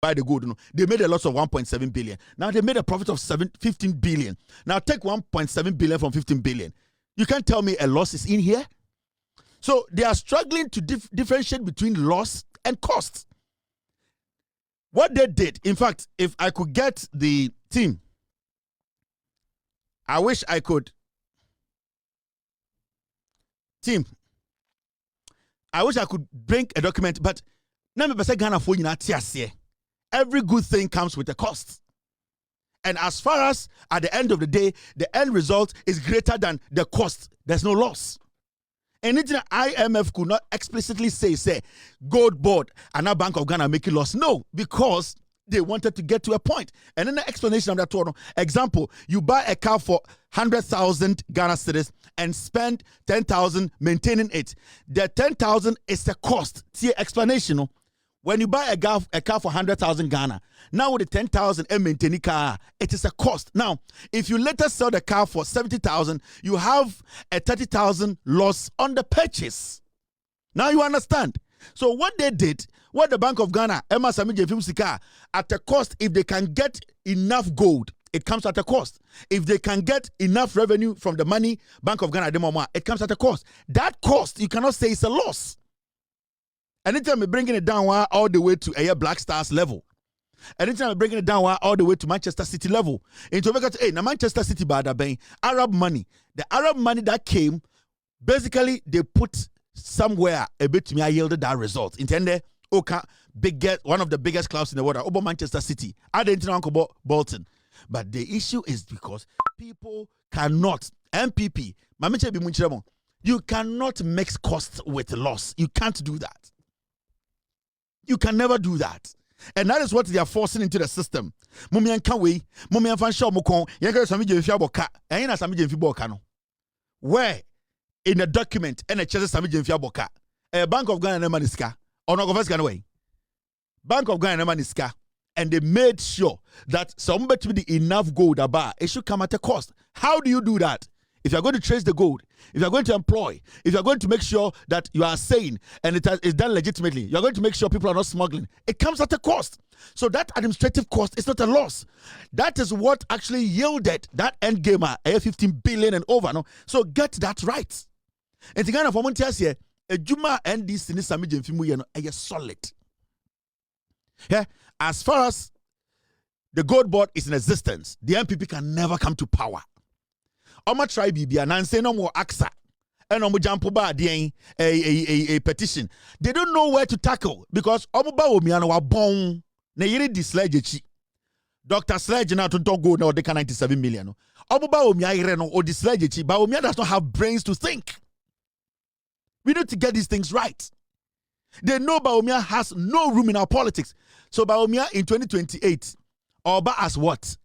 buy the gold, they made a loss of 1.7 billion. Now they made a profit of 15 billion. Now take 1.7 billion from 15 billion. You can't tell me a loss is in here. So they are struggling to differentiate between loss and cost. What they did, in fact, if I could get the team, I wish I could. Team, I wish I could bring a document, but every good thing comes with a cost. And as far as at the end of the day, the end result is greater than the cost, there's no loss. Anything IMF could not explicitly say GoldBod and our Bank of Ghana making loss. No, because they wanted to get to a point. And then the explanation of that one, example, you buy a car for 100,000 Ghana cedis and spend 10,000 maintaining it. The 10,000 is the cost. See explanation. When you buy a car for 100,000 Ghana, now with the 10,000 and maintaining car, it is a cost. Now, if you later sell the car for 70,000, you have a 30,000 loss on the purchase. Now you understand. So what they did, what the Bank of Ghana, Emma Sammy Gyamfi, at a cost, if they can get enough gold, it comes at a cost. If they can get enough revenue from the money, Bank of Ghana, it comes at a cost. That cost, you cannot say it's a loss. Anytime we're bringing it down all the way to a Black Stars level. Anytime we're bringing it down all the way to Manchester City level. Into Manchester City by Arab money. The Arab money that came, basically they put somewhere a bit to me, I yielded that result. Intende, one of the biggest clubs in the world, over Manchester City. I didn't know Bolton. But the issue is because people cannot, MPP, you cannot mix costs with loss. You can't do that. You can never do that. And that is what they are forcing into the system. Where in the document and a chest Sammy Gyamfi Aboka, a Bank of Ghana Maniska, or not of way. Bank of Ghana Maniska, and they made sure that somebody with enough gold about it should come at a cost. How do you do that? If you're going to trace the gold, if you're going to employ, if you're going to make sure that you are sane and it is done legitimately, you're going to make sure people are not smuggling, it comes at a cost. So that administrative cost is not a loss. That is what actually yielded that end gamer, 15 billion and over. No? So get that right. And the kind of Montias here, a Juma and this in Sammy Gyamfi is solid. Yeah, as far as the GoldBod is in existence, the MPP can never come to power. Oma try bibia and say no more AXA and omo jampo ba a petition. They don't know where to tackle because omo ba omiano wa bon na yiri di sledge chi. Dr. Sledge na to go now they can 97 million. Omo ba omia yire no o di sledge chi, but omia does not have brains to think. We need to get these things right. They know Baumia has no room in our politics. So Baumia in 2028, Oba as what?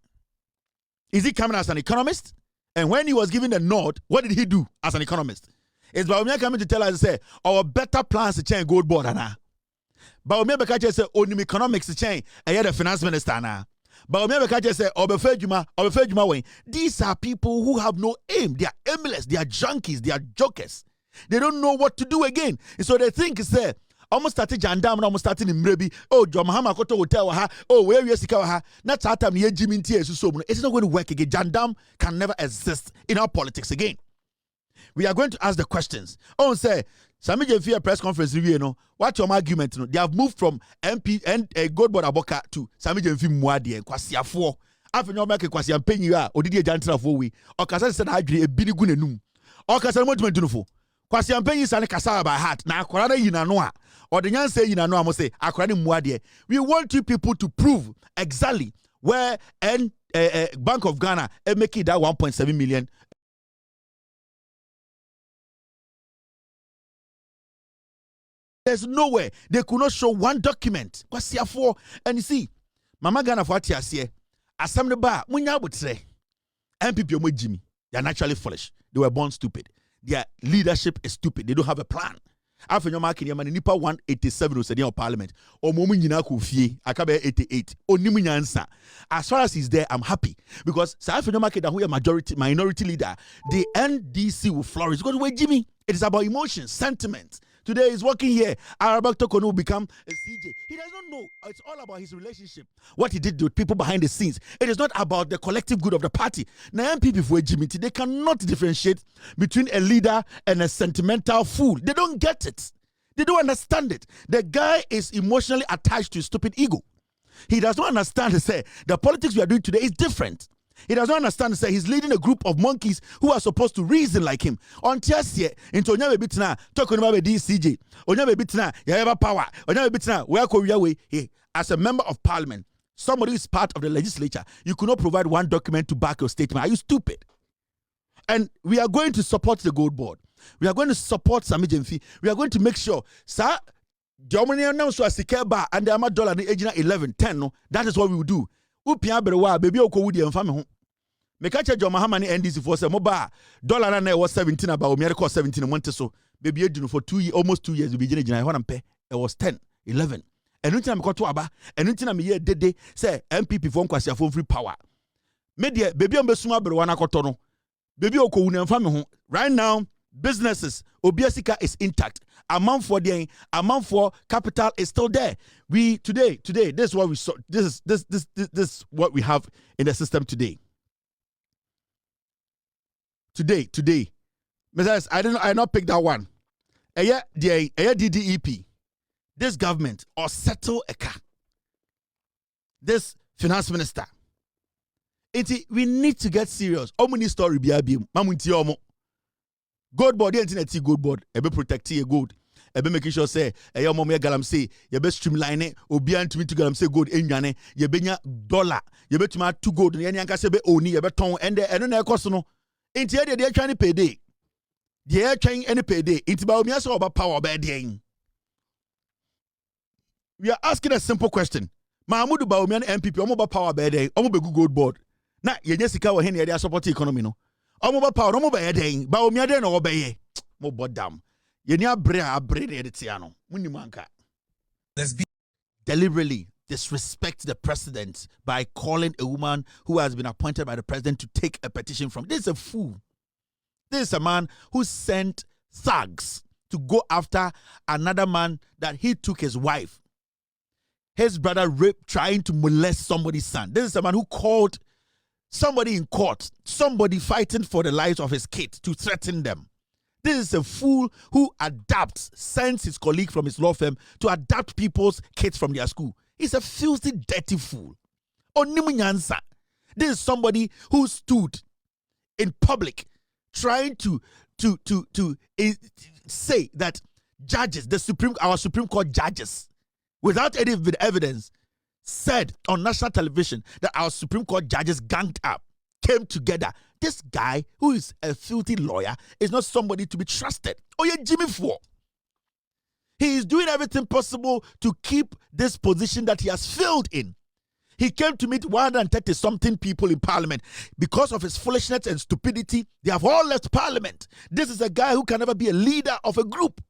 Is he coming as an economist? And when he was given the nod, what did he do as an economist? Is Baumia coming to tell us, say, our better plans to change GoldBod, Anna? Baumia Bekache say, only economics to change, and yet the finance minister, Anna. Baumia Bekache say, Obefejuma way. These are people who have no aim. They are aimless. They are junkies. They are jokers. They don't know what to do again. And so they think, say, almost started Jandam, almost starting in Mrebi. Oh, Jomahama Koto Hotel, oh, where you are, not Satam, ye Jimmy T. So it's not going to work again. Jandam can never exist in our politics again. We are going to ask the questions. Oh, say, Sammy Gyamfi press conference review, you know, what's your argument? You know, they have moved from MP and GoldBod Aboka to Sammy Gyamfi Mwadi and Kwasiafo. Afenyo-Markin Kwasiam Penya, or did you jantra for we? Or Kasa said, I agree a binigunenum. Or Kasa Monument Dunufo. Kwasiam Penya is an Kasa by heart. Now, Korada Yinanoa. Or the young say, I must say, we want you people to prove exactly where Bank of Ghana make it that 1.7 million. There's nowhere they could not show one document. And you see, Mama Ghana for here, as some the bar, Munya would say, MPP Jimmy, they are naturally foolish. They were born stupid. Their leadership is stupid. They don't have a plan. Afenyo-Markin yamani nipa 187 osedi of parliament. Omomu nyina ko fie akabe 88. Onimu nyansa. As far as he's there, I'm happy because Afenyo-Markin who a minority leader, the NDC will flourish. Because wait, Jimmy, it is about emotions, sentiments. Today he's working here. Arabak Tokonu will become a CJ. He does not know. It's all about his relationship. What he did with people behind the scenes. It is not about the collective good of the party. Now, MPP for Jimmy, they cannot differentiate between a leader and a sentimental fool. They don't get it. They don't understand it. The guy is emotionally attached to his stupid ego. He does not understand to say the politics we are doing today is different. He does not understand to say he's leading a group of monkeys who are supposed to reason like him. On Tiasie, into Onya Bitna, talking about DCJ, Onya Bitna, you have power, Onya Bitna, where Korea way. As a member of parliament, somebody who is part of the legislature, you could not provide one document to back your statement. Are you stupid? And we are going to support the GoldBod. We are going to support Sammy Gyamfi. We are going to make sure, sir, Germany announced to a bar and the dollar the age 11, 10. No, that is what we will do. Upia berewa baby oko wudi emfa me ho. Me ka che John Mahama ne NDC for say mobile dollar na was 17 about me record 17 months so baby edinu for 2 years almost 2 years we begin gina ho na mpe it was 10 11 enu ntina me koto aba enu ntina me ye dede say MPP for nkwasi afo free power me de baby on besuma berewa na koto no baby oko wudi emfa me ho. Right now businesses obiasika is intact. Amount for capital is still there. We today this is what we saw. This is what we have in the system today. Today, Messiah, I not pick that one. A DDEP, this government or settle a car. This finance minister. We need to get serious. Omuni story biabium. Mamunti omo. GoldBod, internet GoldBod, ebe protect your gold. Ebe making sure say, eyo mom ye galam say, yebe streamline it, obian to me to galam say gold enyane, yebe nya dollar, yebe to ma 2 gold, yenya anka sebe oni, yebe ton, and eno na ekoso no. Inti ye de trying payday. They trying any payday. Inti ba omi aso about power by the. We are asking a simple question. Mahmoud ba omi an MPP, omo ba power by the, omo be GoldBod. Na yenye sika wa hen ye de support economy no. Omo power omo be den ba omi ade no obeye mo bodam ye ni abre de tiano muni manka. Let's be deliberately disrespect the president by calling a woman who has been appointed by the president to take a petition from. This is a fool. This is a man who sent thugs to go after another man that he took his wife. His brother raped, trying to molest somebody's son. This is a man who called somebody in court, somebody fighting for the lives of his kids to threaten them. This is a fool who sends his colleague from his law firm to adapt people's kids from their school. He's a filthy, dirty fool. Onimunyansa. This is somebody who stood in public trying to say that judges, our Supreme Court judges, without any evidence, said on national television that our Supreme Court judges ganged up, came together. This guy, who is a filthy lawyer, is not somebody to be trusted. Oh, yeah, Jimmy Four. He is doing everything possible to keep this position that he has failed in. He came to meet 130-something people in parliament. Because of his foolishness and stupidity, they have all left parliament. This is a guy who can never be a leader of a group.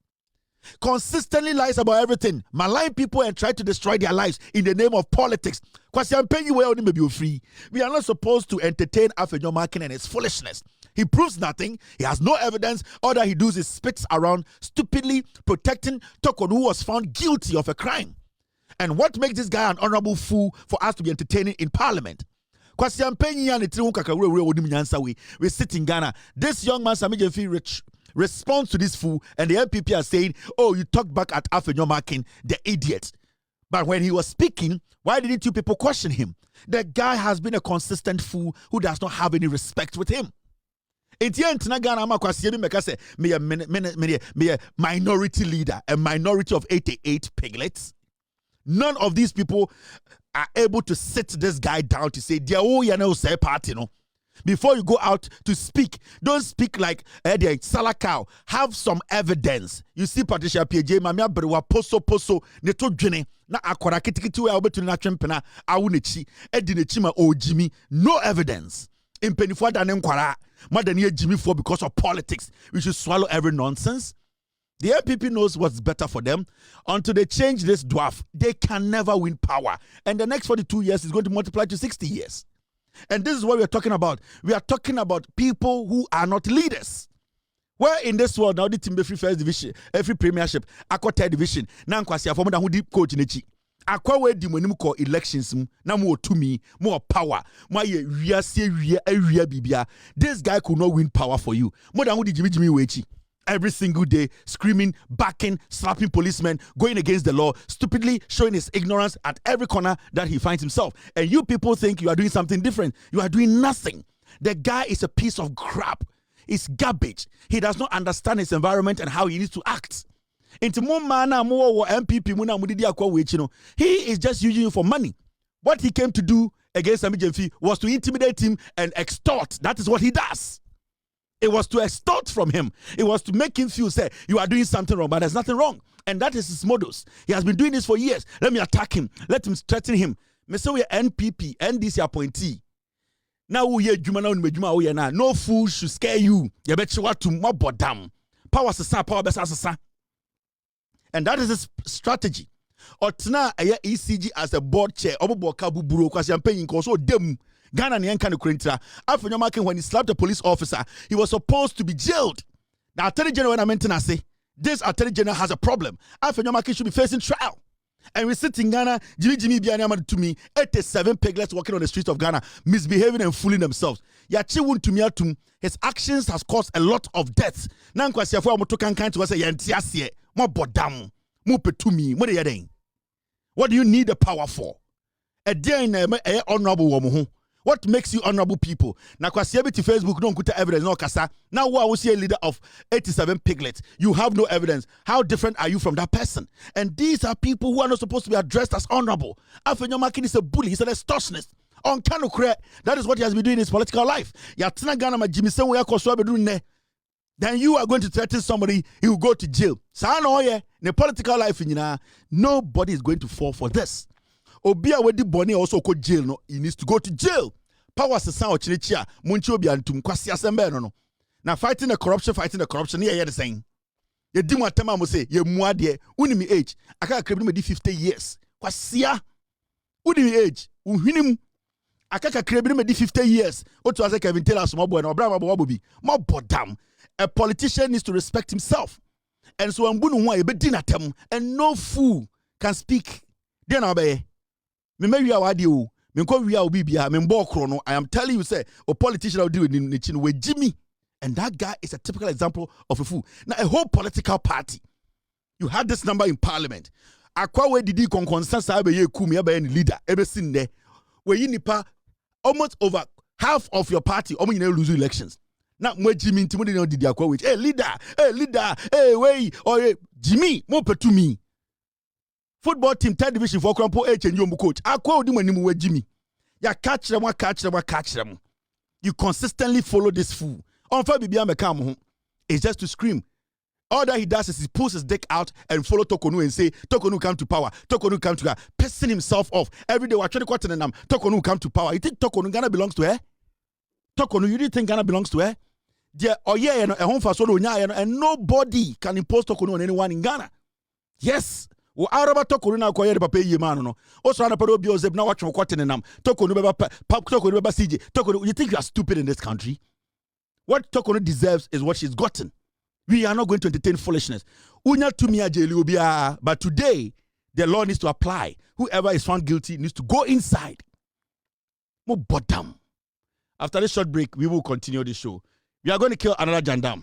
Consistently lies about everything, malign people and try to destroy their lives in the name of politics. We are not supposed to entertain Afenyo-Markin and his foolishness. He proves nothing. He has no evidence. All that he does is spits around, stupidly protecting Tokon, who was found guilty of a crime. And what makes this guy an honorable fool for us to be entertaining in parliament? We sit in Ghana. This young man, Sammy Gyamfi, responds to this fool, and the MPP are saying, oh, you talked back at Afenyo-Markin, the idiot. But when he was speaking, why didn't you people question him? The guy has been a consistent fool who does not have any respect with him. Me a minority leader, a minority of 88 piglets. None of these people are able to sit this guy down to say, say party, no. Before you go out to speak, don't speak like the Salakau. Have some evidence. You see, Patricia PJ, Mamia Brewa, Poso, Neto Jene, na akwara kitikiti we obetu na twempena awunechi edinechima o Jimmy, no evidence. Impenifo da ne nkwara, mother near Jimmy for because of politics. We should swallow every nonsense. The LPP knows what's better for them. Until they change this dwarf, they can never win power. And the next 42 years is going to multiply to 60 years. And this is what we are talking about. We are talking about people who are not leaders, Where in this world now the team be free first division, every premiership, akwa third division, na nkwasi afọ mo da ho di coach n'echi. Akwa we di monim call elections na mo to me, more power. Mo ye wia bibia. This guy could not win power for you. More than who di Jimmy wechi. Every single day, screaming, backing, slapping policemen, going against the law, stupidly showing his ignorance at every corner that he finds himself. And you people think you are doing something different. You are doing nothing. The guy is a piece of crap. It's garbage. He does not understand his environment and how he needs to act. Into more mana more MPP muna mudidi akwa wechino. He is just using you for money. What he came to do against Sammy Gyamfi was to intimidate him and extort. That is what he does. It was to extort from him. It was to make him feel, say, you are doing something wrong, but there's nothing wrong. And that is his modus. He has been doing this for years. Let me attack him. Let him threaten him. Me say we NPP, NDC appointee. Now we hear Jumana, no fool should scare you. You bet you what to mob bodam. Power sasa, power besa sasa. And that is his strategy. Otna aya ECG as a board chair. Obo kabu buro kwasi ampeni nkoso dem. Ghana ni enka no krentra. Afenyo-Markin, when he slapped a police officer, he was supposed to be jailed. The Attorney General when I say this Attorney General has a problem. Afenyo-Markin should be facing trial. And we sit in Ghana, Jimmy Bianyama to me, 87 piglets walking on the streets of Ghana, misbehaving and fooling themselves. Yachi wun to me atum. His actions has caused a lot of deaths. Nankwa siafo amoto kankan to say yantiasie, mo bodam, mo petumi, mo de yeden. What do you need the power for? A day in a honorable woman. What makes you honorable people? Now, to Facebook, don't put evidence, no kasa. Now, who I see a leader of 87 piglets, you have no evidence. How different are you from that person? And these are people who are not supposed to be addressed as honorable. Afenyo-Markin is a bully, he's an extortionist. On Kanokre, that is what he has been doing in his political life. Then you are going to threaten somebody, he will go to jail. In the political life, nobody is going to fall for this. Obia wedi boni also go jail no, he needs to go to jail. Power sesa o chirichia, munchi obi antum kwasi asembe no. Now fighting the corruption, here the same. Ye di mwatema mo say, ye muade, unimi age, aka krebni me di 50 years. Kwasia, unimi age, unhinim, aka krebni me di 50 years. Otu ase Kevin Taylor small boy, no brama bobi, more bodam. A politician needs to respect himself. And so ambunu wa ye be dinatem, and no fool can speak. Then obey. I am telling you, say, a politician will do it in with Jimmy. And that guy is a typical example of a fool. Now, a whole political party, you had this number in parliament. Akwa did consensus leader ever seen there. Where you nipa almost over half of your party lose elections. Now, where Jimmy did akwa hey leader, hey way, or hey, Jimmy, more to me. Football team third division for Krampo H and Yombu coach. Akwa odi manimu we Jimmy. Ya catch them. You consistently follow this fool. On fa bibia mekam ho. It's just to scream. All that he does is he pulls his dick out and follow Tokonu and say, Tokonu come to power. Tokonu come to power. Pissing himself off. Every day, Tokonu come to power. You think Tokonu Ghana belongs to her? Tokonu, you didn't think Ghana belongs to her? And nobody can impose Tokonu on anyone in Ghana. Yes. Wo araba Tokonu na koye papa yi man no. Also na pado bio zeb na watch kwatene nam. Tokonu beba CJ. Tokonu, you think you are stupid in this country? What Tokonu deserves is what she's gotten. We are not going to entertain foolishness. Unya to me ajeli but today the law needs to apply. Whoever is found guilty needs to go inside. Mo bottom. After this short break, we will continue the show. We are going to kill another Jandam.